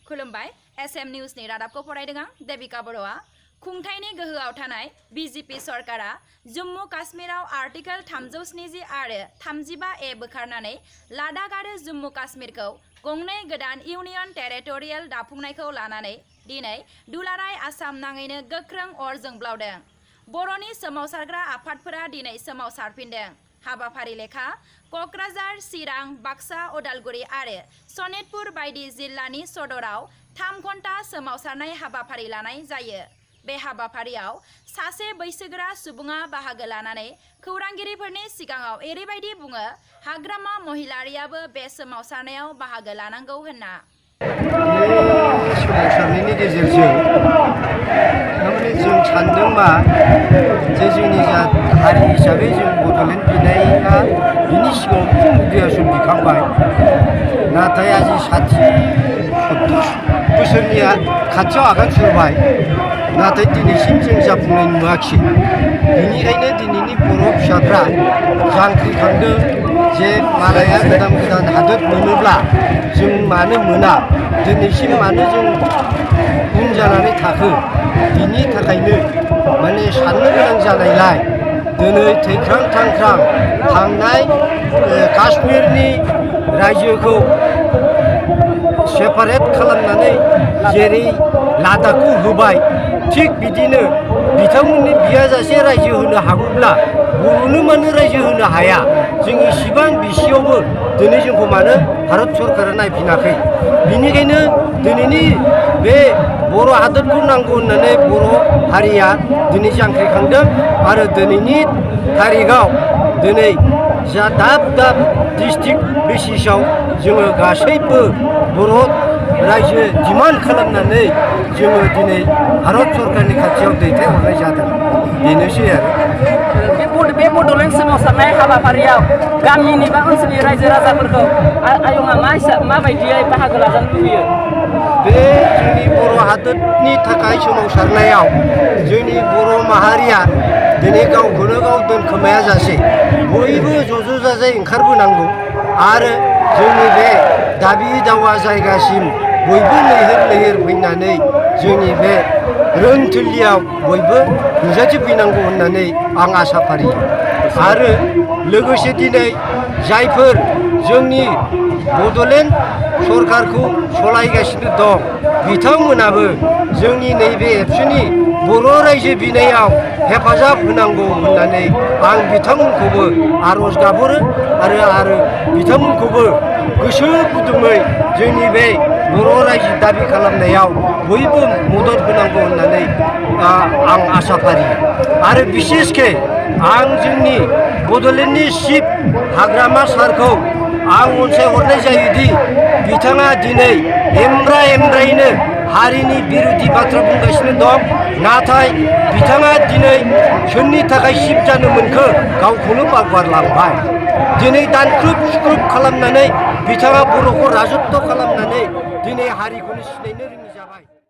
खुलुमबाय एसएम निउसनि रादाबखौ फरायदों आं देबिका बर'आ खुंथायनि गोहोआव थानाय बीजेपी सरकारा जम्मू काश्मीराव आर्टिकल 370 आरो 35A बोखारनानै लादाख आरो जम्मू काश्मीरखौ गंनै गोदान इउनियन टेरिटरियेल दाफुंनायखौ लानानै दिनै दुलाराय आसाम नाङैनो गोख्रों अर जोंब्लावदों। बर'नि सोमावसारग्रा आफादफोरा दिनै सोमावसारफिनदों। हाबाफारि लेखा क'क्राझार, चिरां, बाक्सा, उदालगुरि आरो सनितपुर बायदि जिल्लानि सदराव 3 घन्टा सोमावसारनाय हाबाफारि लानाय जायो। बे हाबाफारियाव सासे बैसोगोरा सुबुङा बाहागो लानानै खौरांगिरिफोरनि सिगाङाव एरैबायदि बुङो, हाग्रामा महिलारियाबो बे सोमावसारनायाव बाहागो लानांगौ होनना। सोमावसारनायनि गेजेरजों थारमाने जों सानदों मा जे जोंनि जा हारि हिसाबै जों बड'लेण्ड बिनाया बिनि सिगाङाव मुगिया सम बिखांबाय, नाथाय आजि 60-70 बोसोरनिया खाथियाव आगान सुरबाय, नाथाय दिनैसिम जों जाफुंनाय नुवाखै। बेनिखायनो दिनैनि बर' फिसाफ्रा जांख्रिखांदों जे मालाया गोदान गोदान हादोर मोनोब्ला जों मानो मोना, दिनैसिम मानो जों उन जानानै थाखो। बिनि थाखायनो माने साननो गोनां जानायलाय दिनै थैख्रां थांख्रां थांनाय काश्मीरनि रायजोखौ सेपारेट खालामनानै जेरै लादाखखौ होबाय, थिग बिदिनो बिथांमोननि बियाजासे रायजो होनो हागौब्ला बर'नो मानो रायजो होनो हाया? जों इसिबां बिसियावबो दिनै जोंखौ मानो भारत सरकारा नायफिनाखै? बिनिखायनो दिनैनि बे बर' हादोरखौ नांगौ होननानै बर' हारिया दिनै जांख्रिखांदों आरो दिनैनि थारिखआव दिनै जा दाब दाब डिस्ट्रिक्ट बेसिसाव जोङो गासैबो बर' रायजो डिमान्ड खालामनानै जोङो दिनै भारत सरकारनि खाथियाव दैथायहरनाय जादों। बेनोसै आरो बे बड'लेण्ड सोमावसारनाय हाबाफारियाव गामिनि बा ओनसोलनि रायजो राजाफोरखौ आयंआ माबायदियै बाहागो लाजानो लुबैयो? बे जोंनि बर' हादोरनि थाखाय सोमावसारनायाव जोंनि बर' माहारिया दिनै गावखौनो गाव दोनखोमाया जासे बयबो ज' जाजाय ओंखारबोनांगौ आरो जोंनि बे दाबि दावा जायगासिम बयबो लैहोर लैहोर फैनानै जोंनि बे रोनथुलियाव बयबो नुजाथिफैनांगौ होननानै आं आसा फारियो। आरो लोगोसे दिनै जायफोर जोंनि बड'लेण्ड सरकारखौ सलायगासिनो दं, बिथांमोनाबो जोंनि नैबे एबसुनि बर' रायजो बिनायाव हेफाजाब होनांगौ होननानै आं बिथांमोनखौबो आर'ज गाबहरो आरो बिथांमोनखौबो गोसो गुदुङै जोंनि बे बर' रायजो दाबि खालामनायाव बयबो मदद होनांगौ होननानै आं आसा फारियो। आरो बिसेसके आं जोंनि बड'लेण्डनि चिफ हाग्रामा सारखौ आं अनसायहरनाय जायोदि बिथाङा दिनै एमब्रायैनो हारिनि बिरोधि बाथ्रा बुंगासिनो दं, नाथाय बिथाङा दिनै सोरनि थाखाय चिफ जानो मोनखो गावखौनो बावगारलांबाय। दिनै दानख्रुब सुख्रुब खालामनानै बिथाङा बर'खौ राजत्व खालामनानै दिनै हारिखौनो सिनायनो रोङि